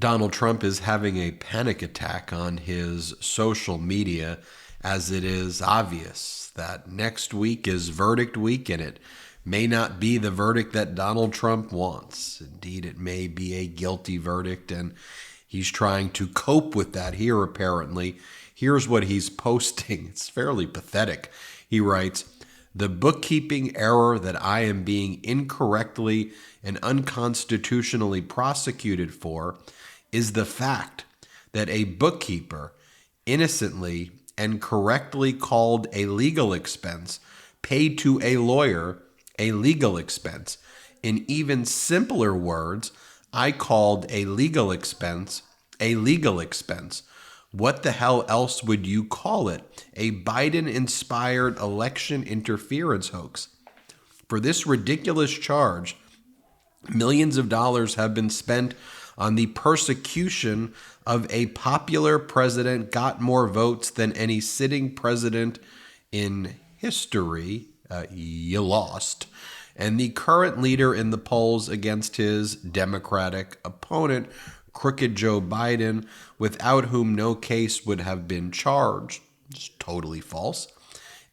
Donald Trump is having a panic attack on his social media, as it is obvious that next week is verdict week, and it may not be the verdict that Donald Trump wants. Indeed, it may be a guilty verdict, and he's trying to cope with that here, apparently. Here's what he's posting. It's fairly pathetic. He writes, "The bookkeeping error that I am being incorrectly and unconstitutionally prosecuted for is the fact that a bookkeeper innocently and correctly called a legal expense paid to a lawyer a legal expense. In even simpler words, I called a legal expense a legal expense. What the hell else would you call it? A Biden-inspired election interference hoax. For this ridiculous charge, millions of dollars have been spent on the persecution of a popular president, got more votes than any sitting president in history. You lost. And the current leader in the polls against his Democratic opponent, crooked Joe Biden, without whom no case would have been charged. It's totally false.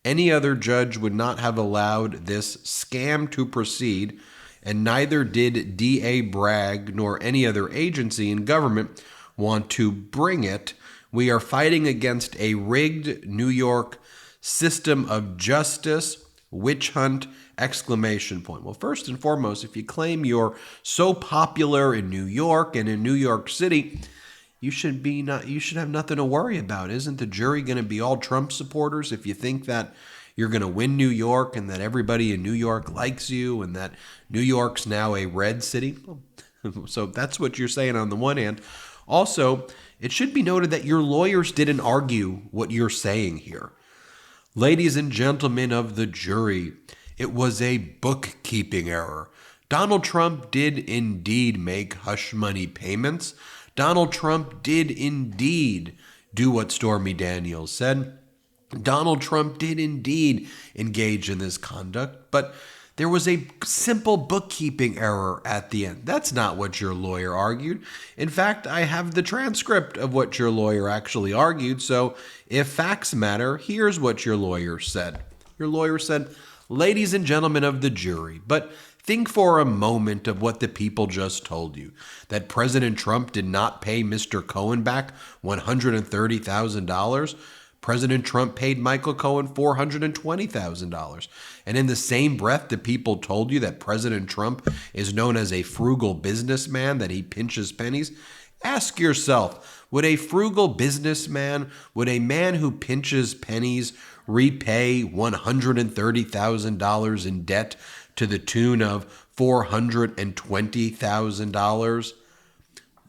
Any other judge would not have allowed this scam to proceed, and neither did D.A. Bragg nor any other agency in government want to bring it. We are fighting against a rigged New York system of justice, witch hunt, exclamation point. Well, first and foremost, if you claim you're so popular in New York and in New York City, you should have nothing to worry about. Isn't the jury going to be all Trump supporters if you think that you're going to win New York and that everybody in New York likes you and that New York's now a red city? So that's what you're saying on the one hand. Also, it should be noted that your lawyers didn't argue what you're saying here. Ladies and gentlemen of the jury, it was a bookkeeping error. Donald Trump did indeed make hush money payments. Donald Trump did indeed do what Stormy Daniels said. Donald Trump did indeed engage in this conduct, but there was a simple bookkeeping error at the end. That's not what your lawyer argued. In fact, I have the transcript of what your lawyer actually argued, so if facts matter, here's what your lawyer said. Your lawyer said, "Ladies and gentlemen of the jury, but think for a moment of what the people just told you, that President Trump did not pay Mr. Cohen back $130,000. President Trump paid Michael Cohen $420,000. And in the same breath, the people told you that President Trump is known as a frugal businessman, that he pinches pennies. Ask yourself, would a frugal businessman, would a man who pinches pennies repay $130,000 in debt to the tune of $420,000?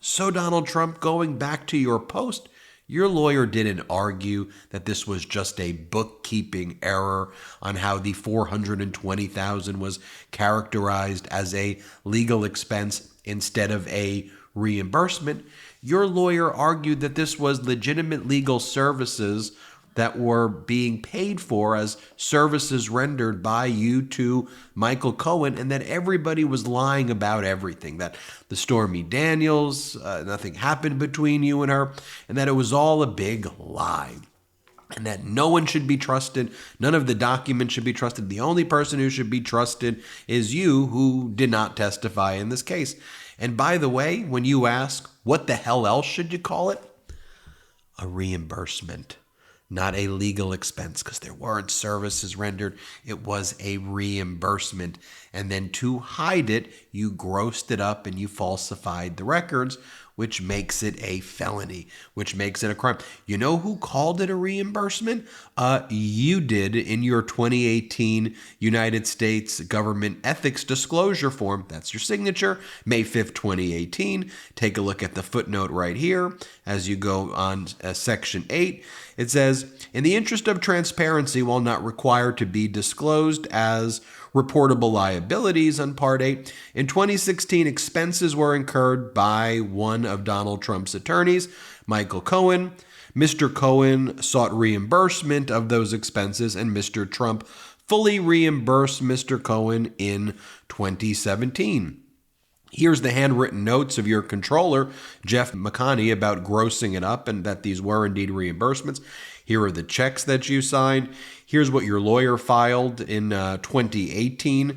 So Donald Trump, going back to your post, your lawyer didn't argue that this was just a bookkeeping error on how the $420,000 was characterized as a legal expense instead of a reimbursement. Your lawyer argued that this was legitimate legal services that were being paid for as services rendered by you to Michael Cohen, and that everybody was lying about everything, that the Stormy Daniels, nothing happened between you and her, and that it was all a big lie, and that no one should be trusted, none of the documents should be trusted. The only person who should be trusted is you, who did not testify in this case. And by the way, when you ask, what the hell else should you call it? A reimbursement. Not a legal expense, because there weren't services rendered. It was a reimbursement. And then to hide it, you grossed it up and you falsified the records, which makes it a felony, which makes it a crime. You know who called it a reimbursement? You did in your 2018 United States government ethics disclosure form. That's your signature, May 5th, 2018. Take a look at the footnote right here as you go on Section 8. It says, in the interest of transparency, while not required to be disclosed as reportable liabilities on Part 8, in 2016, expenses were incurred by one of Donald Trump's attorneys, Michael Cohen. Mr. Cohen sought reimbursement of those expenses, and Mr. Trump fully reimbursed Mr. Cohen in 2017. Here's the handwritten notes of your controller, Jeff McConney, about grossing it up and that these were indeed reimbursements. Here are the checks that you signed. Here's what your lawyer filed in 2018.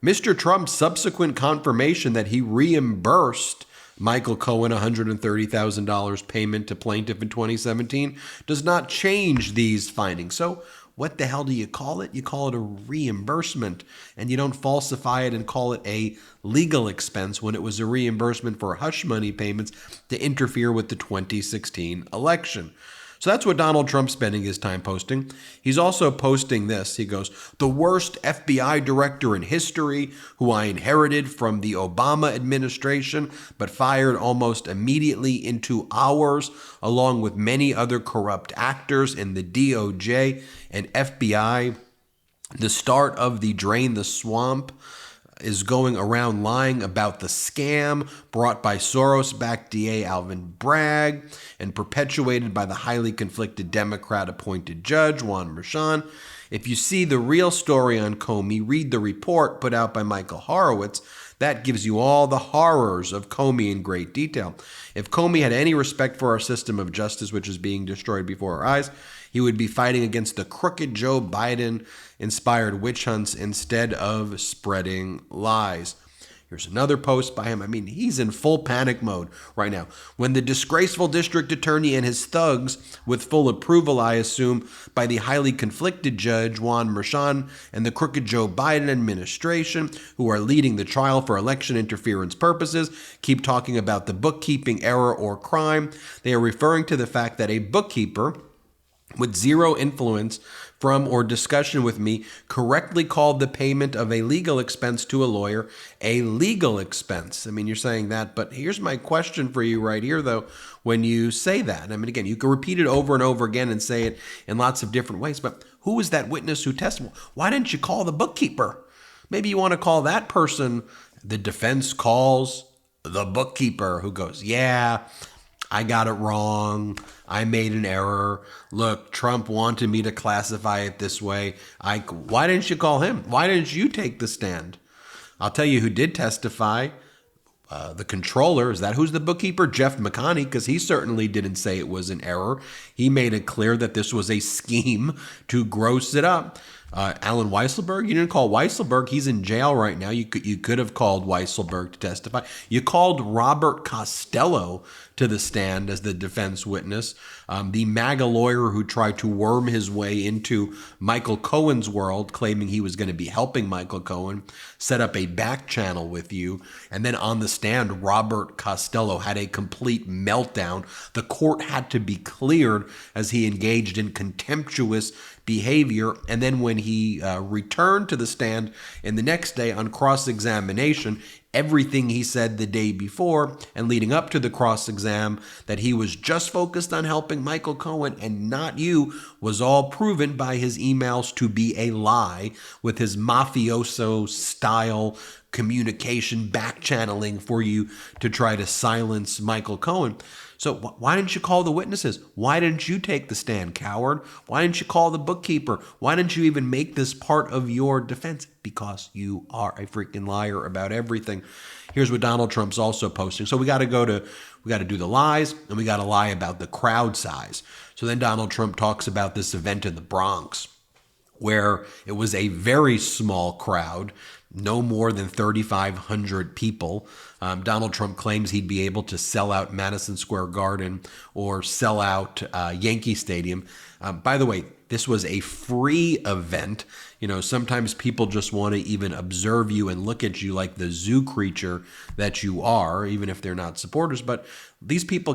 Mr. Trump's subsequent confirmation that he reimbursed Michael Cohen $130,000 payment to plaintiff in 2017 does not change these findings. So what the hell do you call it? You call it a reimbursement, and you don't falsify it and call it a legal expense when it was a reimbursement for hush money payments to interfere with the 2016 election. So that's what Donald Trump's spending his time posting. He's also posting this. He goes, the worst FBI director in history, who I inherited from the Obama administration, but fired almost immediately into ours, along with many other corrupt actors in the DOJ and FBI. The start of the Drain the Swamp is going around lying about the scam brought by Soros-backed DA Alvin Bragg and perpetuated by the highly conflicted Democrat-appointed judge Juan Merchan. If you see the real story on Comey, read the report put out by Michael Horowitz. That gives you all the horrors of Comey in great detail. If Comey had any respect for our system of justice, which is being destroyed before our eyes, he would be fighting against the crooked Joe Biden-inspired witch hunts instead of spreading lies. Here's another post by him. I mean, he's in full panic mode right now. When the disgraceful district attorney and his thugs, with full approval, I assume, by the highly conflicted judge Juan Merchan and the crooked Joe Biden administration, who are leading the trial for election interference purposes, keep talking about the bookkeeping error or crime, they are referring to the fact that a bookkeeper with zero influence from or discussion with me correctly called the payment of a legal expense to a lawyer a legal expense. I mean, you're saying that, but here's my question for you right here, though, when you say that. I mean, again, you can repeat it over and over again and say it in lots of different ways, but who was that witness who testified? Why didn't you call the bookkeeper? Maybe you want to call that person. The defense calls the bookkeeper who goes, yeah, I got it wrong. I made an error. Look, Trump wanted me to classify it this way. Why didn't you call him? Why didn't you take the stand? I'll tell you who did testify. The controller. Is that who's the bookkeeper? Jeff McConney, because he certainly didn't say it was an error. He made it clear that this was a scheme to gross it up. Alan Weisselberg, you didn't call Weisselberg. He's in jail right now. You could have called Weisselberg to testify. You called Robert Costello to the stand as the defense witness, the MAGA lawyer who tried to worm his way into Michael Cohen's world, claiming he was going to be helping Michael Cohen, set up a back channel with you. And then on the stand, Robert Costello had a complete meltdown. The court had to be cleared as he engaged in contemptuous behavior. And then when he returned to the stand in the next day on cross-examination, everything he said the day before and leading up to the cross-exam, that he was just focused on helping Michael Cohen and not you, was all proven by his emails to be a lie, with his mafioso style communication back channeling for you to try to silence Michael Cohen. So why didn't you call the witnesses? Why didn't you take the stand, coward? Why didn't you call the bookkeeper? Why didn't you even make this part of your defense? Because you are a freaking liar about everything. Here's what Donald Trump's also posting. So we got to do the lies, and we got to lie about the crowd size. So then Donald Trump talks about this event in the Bronx, where it was a very small crowd, no more than 3,500 people. Donald Trump claims he'd be able to sell out Madison Square Garden or sell out Yankee Stadium. By the way, this was a free event. You know, sometimes people just want to even observe you and look at you like the zoo creature that you are, even if they're not supporters. But these people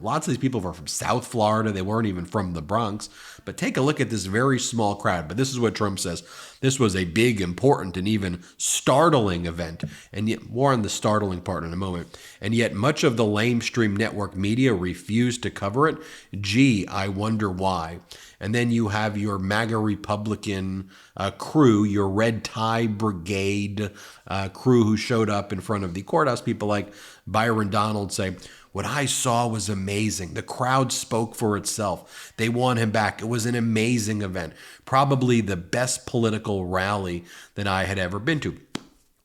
lots of these people were from South Florida. They weren't even from the Bronx. But take a look at this very small crowd. But this is what Trump says. This was a big, important, and even startling event. And yet, more on the startling part in a moment. And yet, much of the lamestream network media refused to cover it. Gee, I wonder why. And then you have your MAGA Republican crew, your red tie brigade crew who showed up in front of the courthouse. People like Byron Donald say, what I saw was amazing. The crowd spoke for itself. They want him back. It was an amazing event. Probably the best political rally that I had ever been to.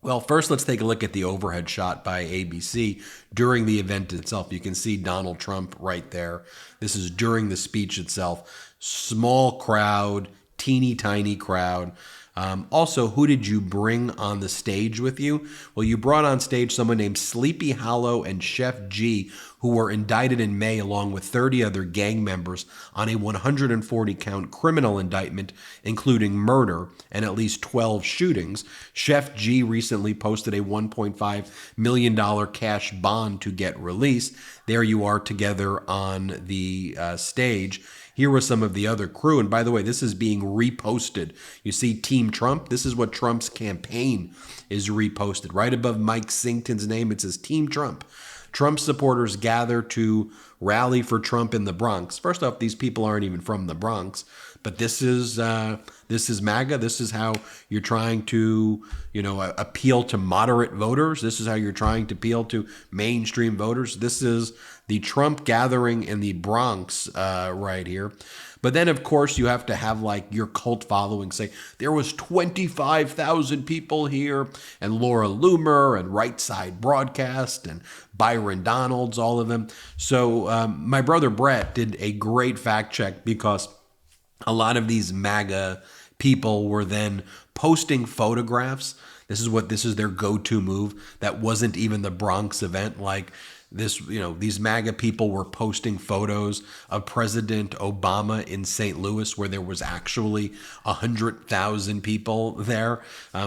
Well, first, let's take a look at the overhead shot by ABC during the event itself. You can see Donald Trump right there. This is during the speech itself. Small crowd, teeny tiny crowd. Also, who did you bring on the stage with you? Well, you brought on stage someone named Sleepy Hollow and Chef G, who were indicted in May along with 30 other gang members on a 140-count criminal indictment, including murder and at least 12 shootings. Chef G recently posted a $1.5 million cash bond to get released. There you are together on the stage. Here was some of the other crew. And by the way, this is being reposted. You see Team Trump. This is what Trump's campaign is reposted. Right above Mike Singleton's name, it says Team Trump. Trump supporters gather to rally for Trump in the Bronx. First off, these people aren't even from the Bronx, but this is MAGA. This is how you're trying to, appeal to moderate voters. This is how you're trying to appeal to mainstream voters. This is the Trump gathering in the Bronx right here. But then, of course, you have to have like your cult following say, there was 25,000 people here, and Laura Loomer and Right Side Broadcast and Byron Donalds, all of them. So my brother Brett did a great fact check because a lot of these MAGA people were then posting photographs. This is their go-to move. That wasn't even the Bronx event. Like this, these MAGA people were posting photos of President Obama in St. Louis, where there was actually 100,000 people there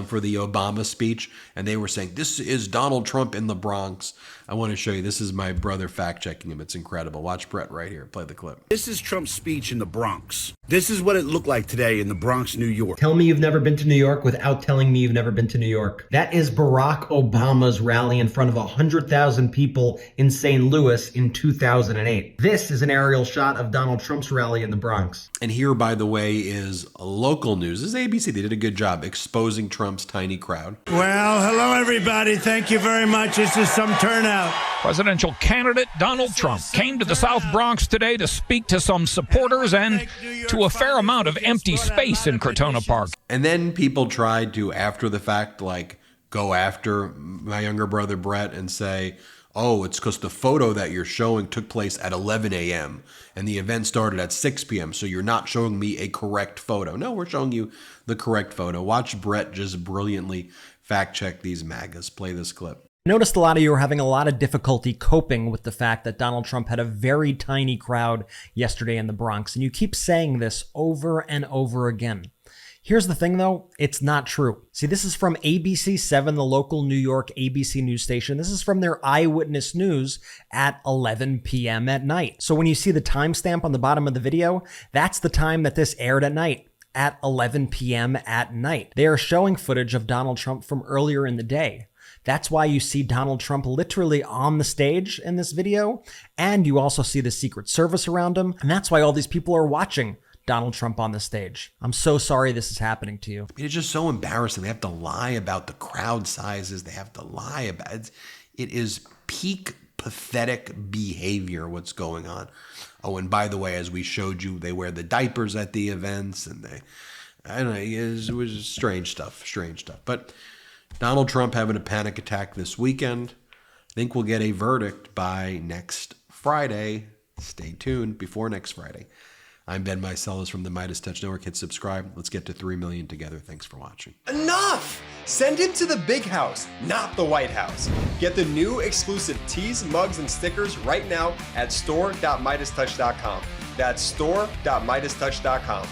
for the Obama speech. And they were saying, this is Donald Trump in the Bronx. I want to show you. This is my brother fact-checking him. It's incredible. Watch Brett right here. Play the clip. This is Trump's speech in the Bronx. This is what it looked like today in the Bronx, New York. Tell me you've never been to New York without telling me you've never been to New York. That is Barack Obama's rally in front of 100,000 people in St. Louis in 2008. This is an aerial shot of Donald Trump's rally in the Bronx. And here, by the way, is local news. This is ABC. They did a good job exposing Trump's tiny crowd. Well, hello, everybody. Thank you very much. This is some turnout. Presidential candidate Donald Trump came to the South Bronx today to speak to some supporters and to a fair amount of empty space in Crotona Park. And then people tried to, after the fact, go after my younger brother Brett and say, oh, it's because the photo that you're showing took place at 11 a.m. and the event started at 6 p.m. So you're not showing me a correct photo. No, we're showing you the correct photo. Watch Brett just brilliantly fact check these MAGAs. Play this clip. Noticed a lot of you are having a lot of difficulty coping with the fact that Donald Trump had a very tiny crowd yesterday in the Bronx. And you keep saying this over and over again. Here's the thing, though. It's not true. See, this is from ABC7, the local New York ABC news station. This is from their eyewitness news at 11 p.m. at night. So when you see the timestamp on the bottom of the video, that's the time that this aired at night, at 11 p.m. at night. They are showing footage of Donald Trump from earlier in the day. That's why you see Donald Trump literally on the stage in this video, and you also see the Secret Service around him, and that's why all these people are watching Donald Trump on the stage. I'm so sorry this is happening to you. It's just so embarrassing. They have to lie about the crowd sizes. They have to lie about it. It is peak pathetic behavior what's going on. Oh, and by the way, as we showed you, they wear the diapers at the events, and I don't know, it was strange stuff. But Donald Trump having a panic attack this weekend. I think we'll get a verdict by next Friday. Stay tuned before next Friday. I'm Ben Meiselas from the MeidasTouch Network. Hit subscribe. Let's get to 3 million together. Thanks for watching. Enough! Send him to the big house, not the White House. Get the new exclusive tees, mugs, and stickers right now at store.meidastouch.com. That's store.meidastouch.com.